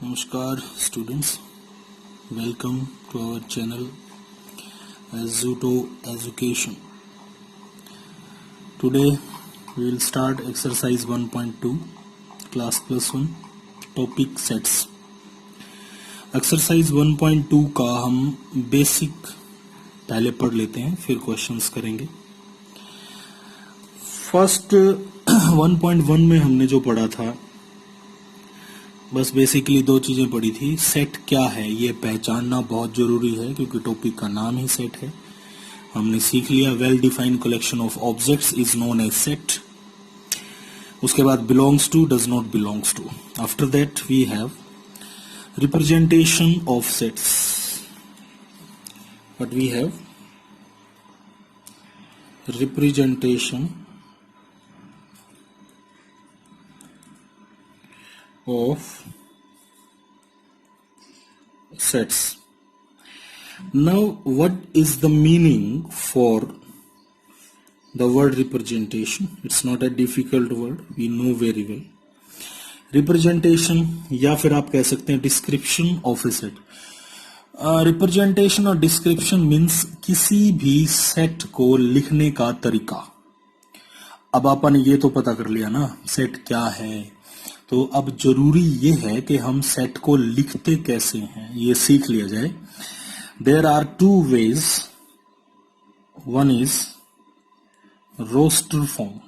Namaskar students, welcome to our channel Azuto Education. Today we will start exercise 1.2 class plus 1 topic sets. Exercise 1.2 का हम basic पहले पढ़ लेते हैं, फिर क्वेश्चंस करेंगे. फर्स्ट 1.1 में हमने जो पढ़ा था बस बेसिकली दो चीजें पढ़ी थी. सेट क्या है ये पहचानना बहुत जरूरी है क्योंकि टॉपिक का नाम ही सेट है. हमने सीख लिया well defined collection of objects is known as set. उसके बाद belongs to, does not belongs to. After that we have representation of sets. But we have representation of sets. Now what is the meaning for the word representation? It's not a difficult word, we know very well. Representation या फिर आप कह सकते हैं description of a set. Representation और description means किसी भी set को लिखने का तरीका. अब अपन ये तो पता कर लिया ना सेट क्या है, तो अब जरूरी ये है कि हम सेट को लिखते कैसे हैं ये सीख लिया जाए. There are two ways. One is roster form.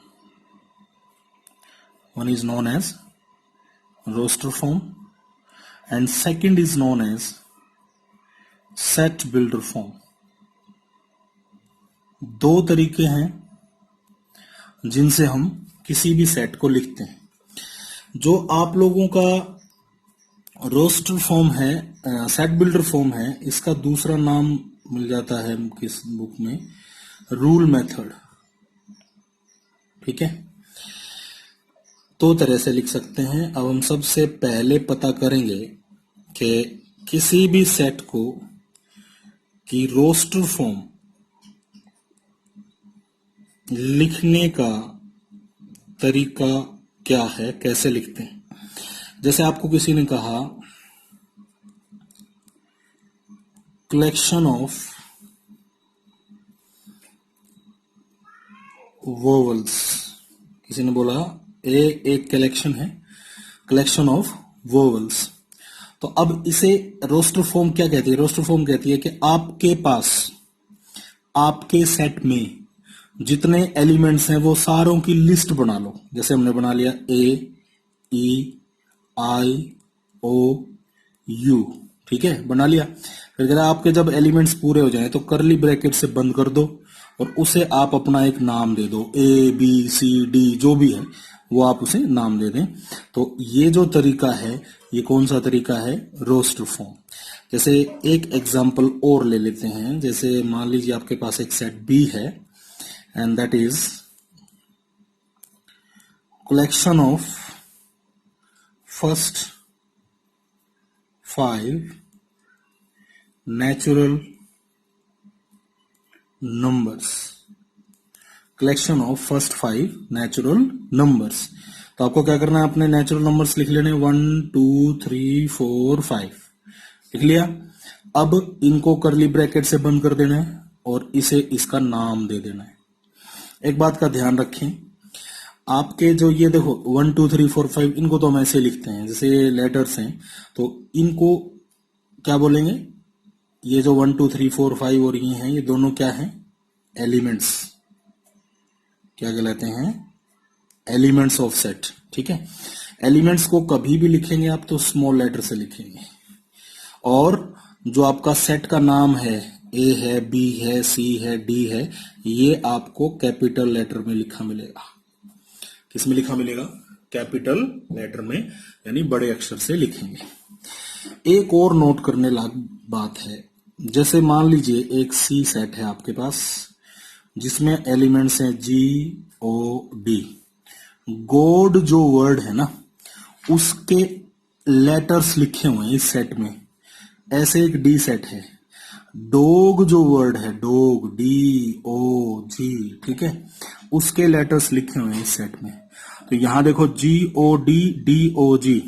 One is known as roster form and second is known as set builder form. दो तरीके हैं जिनसे हम किसी भी सेट को लिखते हैं. जो आप लोगों का रोस्टर फॉर्म है, सेट बिल्डर फॉर्म है, इसका दूसरा नाम मिल जाता है किस बुक में, रूल मेथड. ठीक है, दो तरह से लिख सकते हैं. अब हम सबसे पहले पता करेंगे कि किसी भी सेट को की रोस्टर फॉर्म लिखने का तरीका क्या है, कैसे लिखते हैं. जैसे आपको किसी ने कहा कलेक्शन ऑफ वोवल्स. किसी ने बोला एक कलेक्शन है, कलेक्शन ऑफ वोवल्स. तो अब इसे रोस्टर फॉर्म क्या कहती है? रोस्टर फॉर्म कहती है कि आपके पास आपके सेट में जितने एलिमेंट्स हैं वो सारों की लिस्ट बना लो. जैसे हमने बना लिया ए, ई, आई, ओ, यू. ठीक है, बना लिया. फिर कह रहा है आपके जब एलिमेंट्स पूरे हो जाएं तो करली ब्रैकेट से बंद कर दो और उसे आप अपना एक नाम दे दो. ए, बी, सी, डी जो भी है वो आप उसे नाम दे दें. तो ये जो तरीका है ये कौन सा तरीका है? Roster form. जैसे एक एग्जाम्पल और ले लेते हैं. जैसे मान लीजिए आपके पास एक सेट बी है and that is collection of first 5 natural numbers. collection of first 5 natural numbers. तो आपको क्या करना है, अपने नेचुरल नंबर्स लिख लेने. 1 2 3 4 5 लिख लिया. अब इनको करली ब्रैकेट से बंद कर देना है और इसे इसका नाम दे देना है. एक बात का ध्यान रखें, आपके जो ये देखो 1 2 3 4 5 इनको तो हम ऐसे लिखते हैं जैसे लेटर्स हैं, तो इनको क्या बोलेंगे? ये जो 1 2 3 4 5 और ये हैं, ये दोनों क्या हैं? एलिमेंट्स. क्या कहलाते हैं? Elements of set. ठीक है, एलिमेंट्स को कभी भी लिखेंगे आप तो स्मॉल लेटर से लिखेंगे. और जो आपका सेट का नाम है, ए है, बी है, सी है, डी है, ये आपको कैपिटल लेटर में लिखा मिलेगा. किस में लिखा मिलेगा? कैपिटल लेटर में, यानी बड़े अक्षर से लिखेंगे. एक और नोट करने लायक बात है. जैसे मान लीजिए एक सी सेट है आपके पास जिसमें एलिमेंट्स हैं जी, ओ, डी. गॉड जो वर्ड है ना उसके लेटर्स लिखे हुए हैं इस सेट में. ऐसे एक डी सेट है. डॉग जो वर्ड है, डॉग, डी ओ जी, ठीक है, उसके लेटर्स लिखे हुए हैं इस सेट में. तो यहां देखो जी ओ डी, डी ओ जी.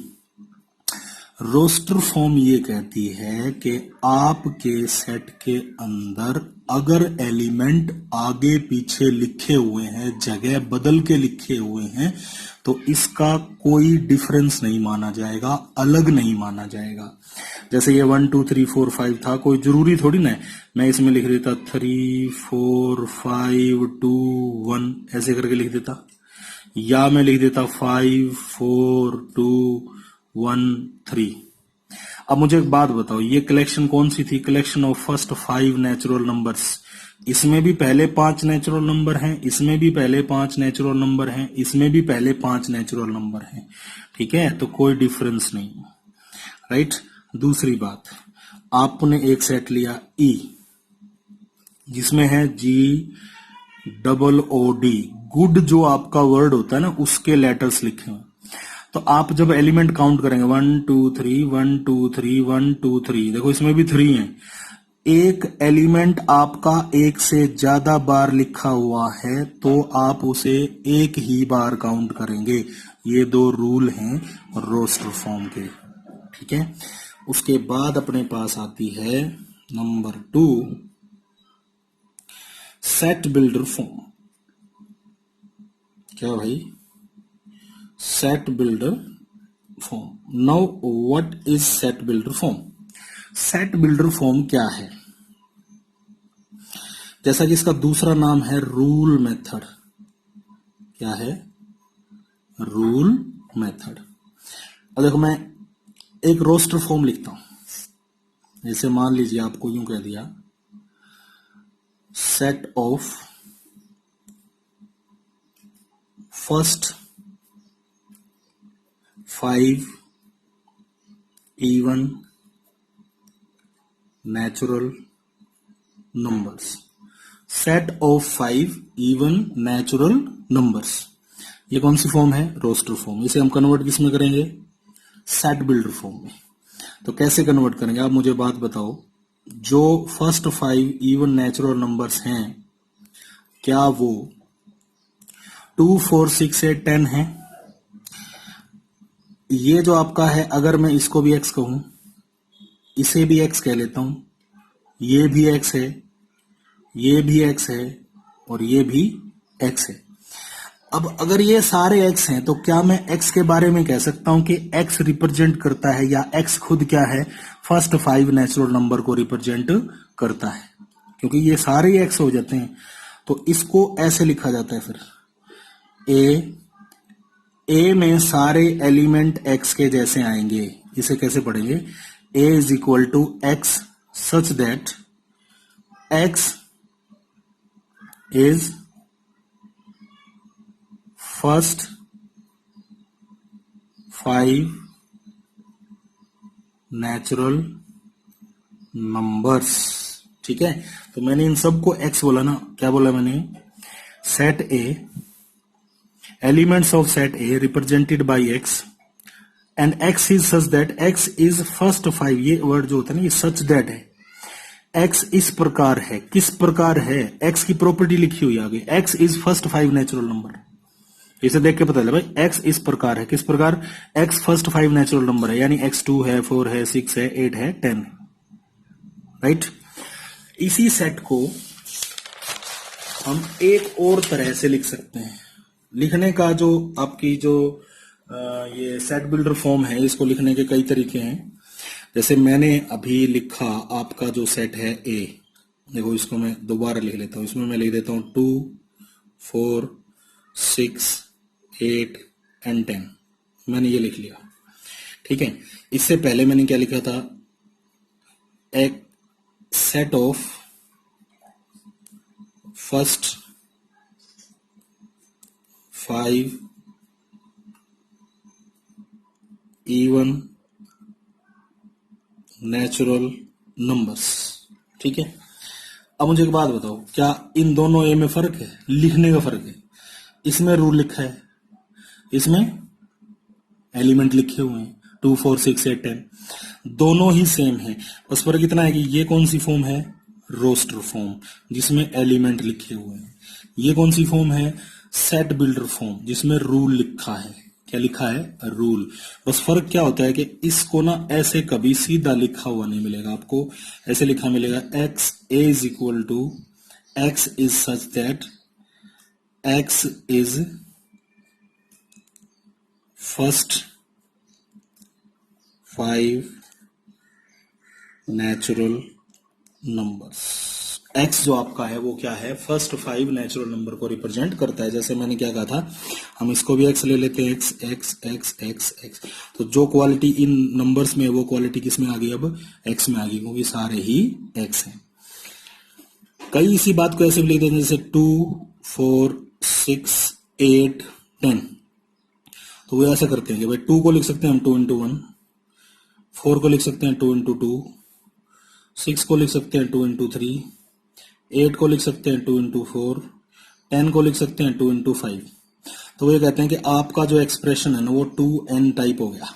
रोस्टर फॉर्म ये कहती है कि आपके सेट के अंदर अगर एलिमेंट आगे पीछे लिखे हुए हैं, जगह बदल के लिखे हुए हैं, तो इसका कोई डिफरेंस नहीं माना जाएगा, अलग नहीं माना जाएगा। जैसे ये 1 2 3 4 5 था, कोई जरूरी थोड़ी ना है मैं इसमें लिख देता 3 4 5 2 1 ऐसे करके लिख देता, या मैं लिख देता 5 4 2 1 3। अब मुझे एक बात बताओ, ये कलेक्शन कौन सी थी? Collection of first 5 natural numbers. इसमें भी पहले 5 नेचुरल नंबर हैं, इसमें भी पहले 5 नेचुरल नंबर हैं, इसमें भी पहले 5 नेचुरल नंबर हैं। ठीक है, तो कोई डिफरेंस नहीं, राइट। दूसरी बात, आपने एक सेट लिया ई जिसमें है GOOD, गुड जो आपका वर्ड होता है ना उसके लेटर्स लिखे हुए। तो आप जब एलिमेंट काउंट करेंगे 1 2 3 1 2 3 1 2 3, देखो इसमें भी 3 है। एक एलिमेंट आपका एक से ज्यादा बार लिखा हुआ है तो आप उसे एक ही बार काउंट करेंगे। ये 2 रूल हैं रोस्टर फॉर्म के। ठीक है, उसके बाद अपने पास आती है नंबर 2, सेट बिल्डर फॉर्म। क्या भाई? Set builder form. Now what is set builder form? Set builder form क्या है? जैसा कि इसका दूसरा नाम है रूल मेथड। क्या है? Rule method. अब देखो मैं एक रोस्टर फॉर्म लिखता हूं। जैसे मान लीजिए आपको यूं कह दिया, set of first 5 even natural numbers. Set of 5 even natural numbers, ये कौन सी फॉर्म है? Roster form. इसे हम कन्वर्ट किस में करेंगे? सेट बिल्डर फॉर्म में। तो कैसे कन्वर्ट करेंगे आप मुझे बात बताओ। जो फर्स्ट 5 इवन नेचुरल नंबर्स हैं, क्या वो 2 4 6 8 10 हैं? ये जो आपका है, अगर मैं इसको भी x कहूं, इसे भी x कह लेता हूं, ये भी x है, ये भी x है और ये भी x है। अब अगर ये सारे x हैं तो क्या मैं x के बारे में कह सकता हूं कि x रिप्रेजेंट करता है, या x खुद क्या है? फर्स्ट 5 नेचुरल नंबर को रिप्रेजेंट करता है, क्योंकि ये सारे x हो जाते हैं। तो इसको ऐसे लिखा जाता है फिर a में सारे एलिमेंट x के जैसे आएंगे। इसे कैसे पढ़ेंगे? a is equal to x such that x is first 5 natural numbers. ठीक है, तो मैंने इन सबको x बोला ना। क्या बोला मैंने? Set A, elements of set A represented by x and x is such that x is first 5। ये वर्ड जो होता है ना, ये सच दैट है। x इस प्रकार है। किस प्रकार है? x की प्रॉपर्टी लिखी हुई आगे, x is first 5 natural number. इसे देख के पता चला भाई x इस प्रकार है। किस प्रकार? x फर्स्ट 5 नेचुरल नंबर है, यानी x 2 है, 4 है, 6 है, 8 है, 10 है, राइट। इसी सेट को हम एक और तरह से लिख सकते हैं। लिखने का जो आपकी जो ये सेट बिल्डर फॉर्म है, इसको लिखने के कई तरीके हैं। जैसे मैंने अभी लिखा आपका जो सेट है A, देखो इसको मैं दोबारा लिख लेता हूं। इसमें मैं लिख देता हूं 2 4 6 8 एंड 10। मैंने ये लिख लिया, ठीक है। इससे पहले मैंने क्या लिखा था? एक set of first 5 even natural numbers. ठीक है, अब मुझे एक बात बताओ, क्या इन दोनों ए में फर्क है? लिखने का फर्क है। इसमें रूल लिखा है, इसमें एलिमेंट लिखे हुए हैं 2 4 6 8 10, दोनों ही सेम है। बस फर्क इतना है कि ये कौन सी फॉर्म है? रोस्टर फॉर्म, जिसमें एलिमेंट लिखे हुए हैं। ये कौन सी फॉर्म है? सेट बिल्डर फॉर्म, जिसमें रूल लिखा है। क्या लिखा है, रूल। बस फर्क क्या होता है कि इसको ना ऐसे कभी सीधा लिखा हुआ नहीं मिलेगा आपको, ऐसे लिखा मिलेगा x is equal to x is such that x is first 5 natural numbers. X जो आपका है वो क्या है, फर्स्ट 5 नेचुरल नंबर को रिप्रेजेंट करता है। जैसे मैंने क्या कहा था, हम इसको भी एक्स ले लेते हैं, x x x x x. तो जो क्वालिटी इन नंबर्स में है वो क्वालिटी किस में आ गई, अब एक्स में आ गई, क्योंकि सारे ही एक्स हैं। कई इसी बात को ऐसे भी लिख देते हैं जैसे 2 4 6 8 10। तो वो ऐसा करते हैं कि भाई 2 को लिख सकते हैं हम 2 into 1, 4 को लिख सकते हैं 2 into 2, 6 को लिख सकते हैं 2 into 3, 8 को लिख सकते हैं 2 into 4, 10 को लिख सकते हैं 2 into 5। तो वो ये कहते हैं कि आपका जो एक्सप्रेशन है ना वो 2n टाइप हो गया।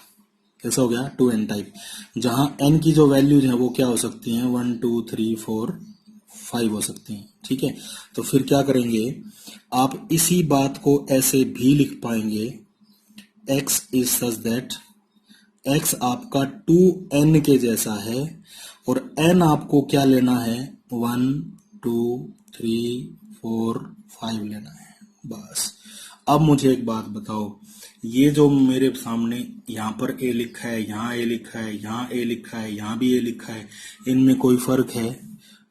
कैसा हो गया, 2n टाइप, जहां n की जो वैल्यूज हैं वो क्या हो सकती हैं, 1 2 3 4 5 हो सकती हैं। ठीक है, तो फिर क्या करेंगे, आप इसी बात को ऐसे भी लिख पाएंगे, x is such that x आपका 2n के जैसा है और n आपको क्या लेना है, 1 2 3 4 5 लेना है। बस अब मुझे एक बात बताओ, ये जो मेरे सामने यहाँ पर a लिखा है, यहाँ a लिखा है, यहाँ a लिखा है, यहाँ भी a लिखा है, इनमें कोई फर्क है,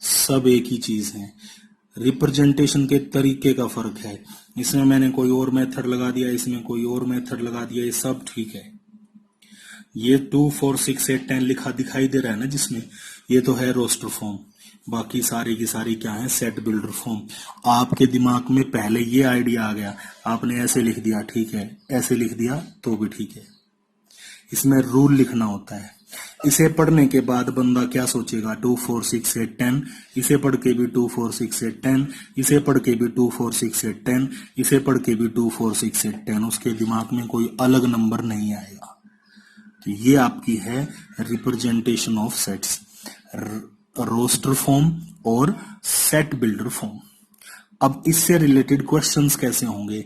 सब एक ही चीज है, रिप्रेजेंटेशन के तरीके का फर्क है। इसमें मैंने कोई और मेथड लगा दिया, इसमें कोई और मेथड लगा दिया, ये सब ठीक है। ये 2 4 6 8 10 लिखा दिखाई दे रहा है ना जिसमें, ये तो है रोस्टर फॉर्म, बाकी सारी की सारी क्या है, सेट बिल्डर फॉर्म। आपके दिमाग में पहले ये आइडिया आ गया, आपने ऐसे लिख दिया, ठीक है, ऐसे लिख दिया तो भी ठीक है। इसमें रूल लिखना होता है। इसे पढ़ने के बाद बंदा क्या सोचेगा, 2 4 6 8 10, इसे पढ़ के भी 2 4 6 8 10, इसे पढ़ के भी 2 4 6 8 10, इसे पढ़ के भी 2 4 6 8 10, उसके दिमाग में कोई अलग नंबर नहीं आएगा। तो ये आपकी है representation of sets, roster form और सेट बिल्डर फॉर्म। अब इससे रिलेटेड क्वेश्चंस कैसे होंगे,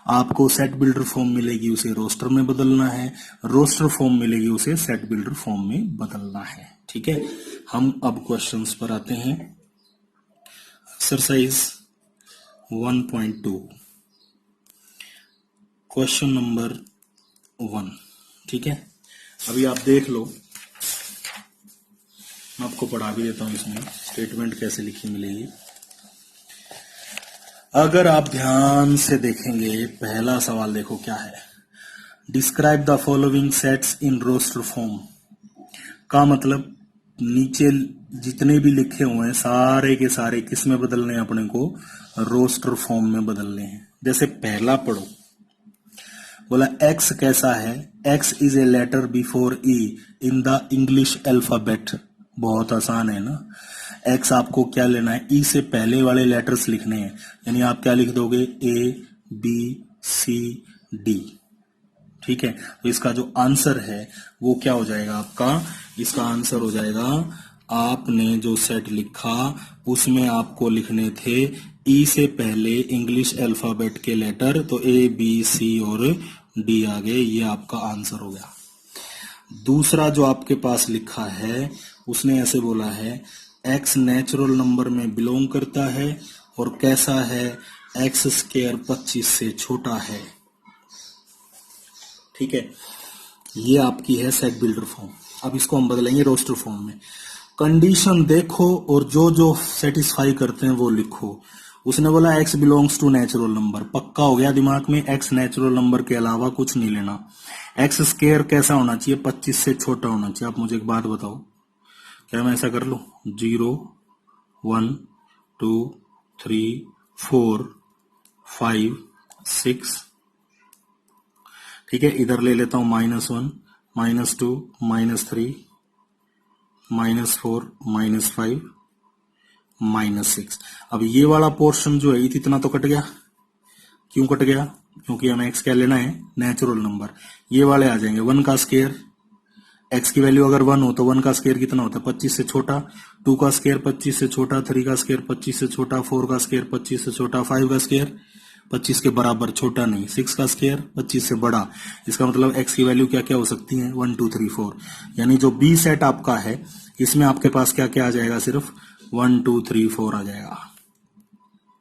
आपको सेट बिल्डर फॉर्म मिलेगी उसे रोस्टर में बदलना है, रोस्टर फॉर्म मिलेगी उसे सेट बिल्डर फॉर्म में बदलना है। ठीक है, हम अब क्वेश्चंस पर आते हैं। Exercise 1.2 question number 1। ठीक है, अभी आप देख लो, मैं आपको पढ़ा भी देता हूं, इसमें स्टेटमेंट कैसे लिखी मिलेगी। अगर आप ध्यान से देखेंगे, पहला सवाल देखो क्या है, describe the following sets in roster form. का मतलब नीचे जितने भी लिखे हुए हैं सारे के सारे किस में बदलने हैं, अपने को रोस्टर फॉर्म में बदलने हैं। जैसे पहला पढ़ो, बोला एक्स कैसा है, x is a letter before e in the English alphabet. बहुत आसान है ना, एक्स आपको क्या लेना है, ई से पहले वाले लेटर्स लिखने हैं, यानी आप क्या लिख दोगे, ए बी सी डी। ठीक है, तो इसका जो आंसर है वो क्या हो जाएगा आपका, इसका आंसर हो जाएगा, आपने जो सेट लिखा उसमें आपको लिखने थे ई से पहले इंग्लिश अल्फाबेट के लेटर, तो ए बी सी और डी आ गए, ये आपका आंसर हो गया। दूसरा जो आपके पास लिखा है उसने ऐसे बोला है, एक्स नेचुरल नंबर में बिलोंग करता है और कैसा है, एक्स स्क्वायर 25 से छोटा है। ठीक है, ये आपकी है सेट बिल्डर फॉर्म। अब इसको हम बदलेंगे रोस्टर फॉर्म में। कंडीशन देखो और जो जो सेटिस्फाई करते हैं वो लिखो। उसने बोला x belongs to natural number, पक्का हो गया दिमाग में, एक्स नेचुरल नंबर के अलावा कुछ नहीं लेना। एक्स स्क्वायर कैसा होना चाहिए, 25 से छोटा होना चाहिए। आप मुझे एक बात बताओ, क्या मैं ऐसा कर लूं, 0 1 2 3 4 5 6, ठीक है, इधर ले लेता हूं -1 -2 -3 -4 -5 -6। अब ये वाला पोर्शन जो है इतना तो कट गया, क्यों कट गया, क्योंकि हमें एक्स क्या लेना है, नेचुरल नंबर। ये वाले आ जाएंगे 1 का स्क्वायर, एक्स की वैल्यू अगर 1 हो तो 1 का स्क्वायर कितना होता है, 25 से छोटा, 2 का स्क्वायर 25 से छोटा, 3 का स्क्वायर 25 से छोटा, 4 का स्क्वायर 25 से छोटा, 5 का स्क्वायर 25 के बराबर, छोटा नहीं, 6 का स्क्वायर 25 से बड़ा, इसका मतलब x की वैल्यू क्या क्या हो सकती है, 1 2 3 4, यानी जो बी सेट आपका है इसमें आपके पास क्या क्या आ जाएगा, सिर्फ 1 2 3 4 आ जाएगा।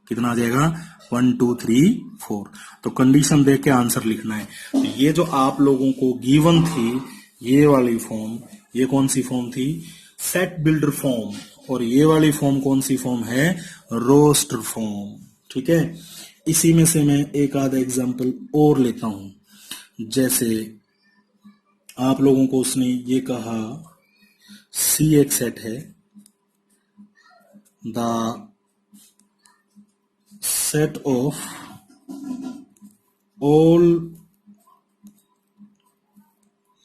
कितना आ जाएगा, 1 2 3 4। तो कंडीशन देख के आंसर लिखना है। तो ये जो आप लोगों को गिवन थी ये वाली फॉर्म, ये कौन सी फॉर्म थी, सेट बिल्डर फॉर्म, और ये वाली फॉर्म कौन सी फॉर्म है, रोस्टर फॉर्म। ठीक है, इसी में से मैं एक आधा एग्जांपल और लेता हूं। जैसे आप लोगों को उसने ये कहा सी एक सेट है, the set of all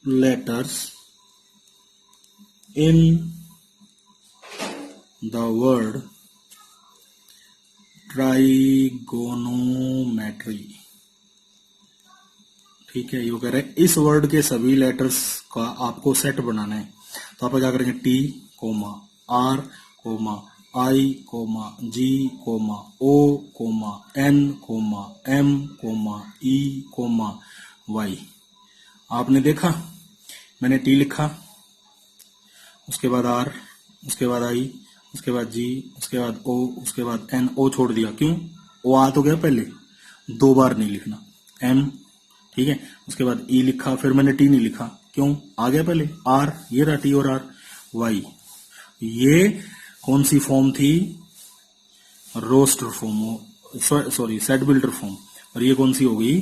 letters in the word trigonometry. ठीक है, ये कह रहे हैं इस वर्ड के सभी लेटर्स का आपको सेट बनाना है। तो आप क्या करेंगे, T comma R comma I comma G comma O comma N comma M comma E comma Y. आपने देखा, मैंने टी लिखा, उसके बाद आर, उसके बाद आई, उसके बाद जी, उसके बाद ओ, उसके बाद एन, ओ छोड़ दिया, क्यों, ओ आ तो गया पहले, 2 बार नहीं लिखना, एम, ठीक है, उसके बाद ई लिखा, फिर मैंने टी नहीं लिखा, क्यों, आ गया पहले, आर, ये रहा टी और आर, वाई। ये कौन सी फॉर्म थी, roster form, sorry set builder form, और ये कौन सी हो गई,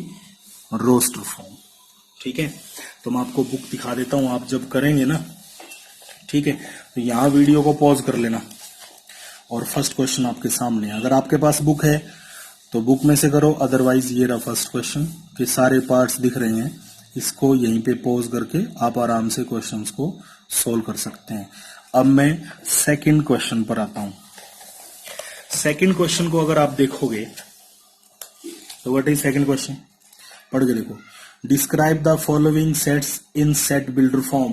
रोस्टर फॉर्म। ठीक है, तो मैं आपको बुक दिखा देता हूं, आप जब करेंगे ना, ठीक है, तो यहां वीडियो को पॉज कर लेना और फर्स्ट क्वेश्चन आपके सामने, अगर आपके पास बुक है तो बुक में से करो, अदरवाइज ये रहा फर्स्ट क्वेश्चन के सारे पार्ट्स दिख रहे हैं, इसको यहीं पे पॉज करके आप आराम से क्वेश्चंस को सोल्व कर सकते हैं। अब मैं सेकंड क्वेश्चन पर आता हूं। सेकंड क्वेश्चन को अगर आप देखोगे तो व्हाट इज सेकंड क्वेश्चन, पढ़ के देखो, describe the following sets in set builder form.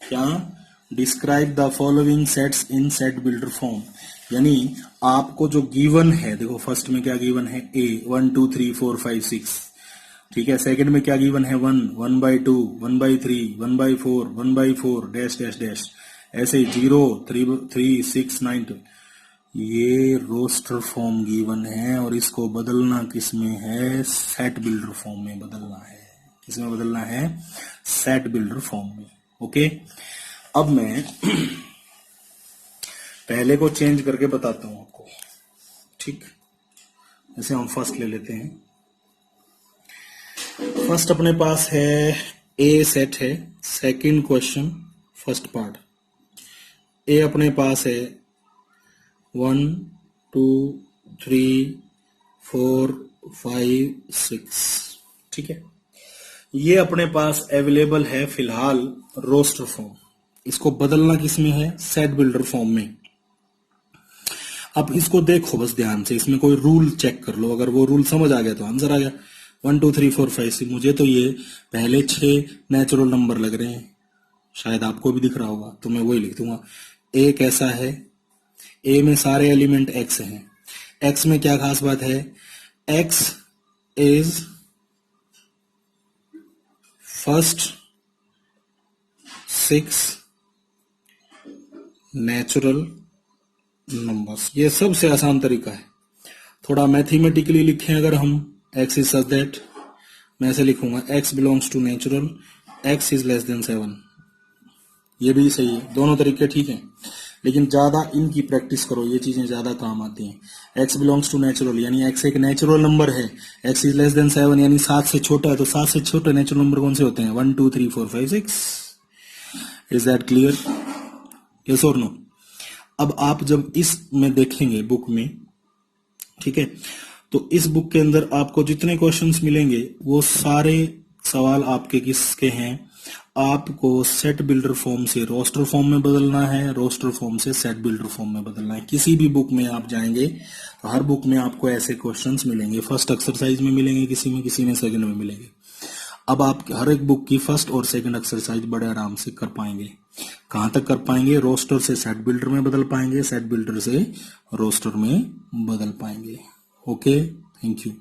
क्या, describe the following sets in set builder form, यानी आपको जो गिवन है, देखो फर्स्ट में क्या गिवन है, ए 1 2 3 4 5 6, ठीक है, सेकंड में क्या गिवन है, 1 1 by 2 1 by 3 1 by 4 1 by 4 dash dash dash, ऐसे 0 3 3 6 9 2। ये रोस्टर फॉर्म गिवन है और इसको बदलना किस में है, सेट बिल्डर फॉर्म में बदलना है। किस में बदलना है, सेट बिल्डर फॉर्म में। ओके, अब मैं पहले को चेंज करके बताता हूं आपको। ठीक, जैसे हम फर्स्ट ले लेते हैं। फर्स्ट अपने पास है ए सेट है, सेकंड क्वेश्चन फर्स्ट पार्ट, ए अपने पास है 1 2 3 4 5 6। ठीक है, ये अपने पास अवेलेबल है फिलहाल रोस्टर फॉर्म, इसको बदलना किस में है, सेट बिल्डर फॉर्म में। अब इसको देखो बस ध्यान से, इसमें कोई रूल चेक कर लो, अगर वो रूल समझ आ गया तो आंसर आ गया। 1 2 3 4 5 6, मुझे तो ये पहले 6 नेचुरल नंबर लग रहे हैं, शायद आपको भी दिख रहा होगा, तो मैं वही लिख दूंगा। ए कैसा है, ए में सारे एलिमेंट एक्स हैं। एक्स में क्या खास बात है, x is first 6 natural numbers. ये सबसे आसान तरीका है। थोड़ा मैथमेटिकली लिखें अगर हम, x इज सच दैट, मैं ऐसे लिखूंगा x belongs to natural, x is less than 7। ये भी सही है, दोनों तरीके ठीक हैं, लेकिन ज्यादा इनकी प्रैक्टिस करो, ये चीजें ज्यादा काम आती हैं। x बिलोंग्स टू नेचुरल यानी x एक नेचुरल नंबर है, x इज लेस देन 7 यानी 7 से छोटा है, तो 7 से छोटे नेचुरल नंबर कौन से होते हैं, 1 2 3 4 5 6। इज दैट क्लियर, यस और नो। अब आप जब इस में देखेंगे बुक में, ठीक है, तो इस बुक के अंदर आपको जितने क्वेश्चंस मिलेंगे वो सारे सवाल आपके किसके हैं, आपको सेट बिल्डर फॉर्म से रोस्टर फॉर्म में बदलना है, रोस्टर फॉर्म से सेट बिल्डर फॉर्म में बदलना है। किसी भी बुक में आप जाएंगे तो हर बुक में आपको ऐसे क्वेश्चंस मिलेंगे, फर्स्ट एक्सरसाइज में मिलेंगे, किसी में सेकंड में मिलेंगे। अब आप हर एक बुक की फर्स्ट और सेकंड एक्सरसाइज बड़े आराम से कर पाएंगे। कहां तक कर पाएंगे, रोस्टर से सेट बिल्डर में बदल पाएंगे, सेट बिल्डर से रोस्टर में बदल पाएंगे। Okay, thank you.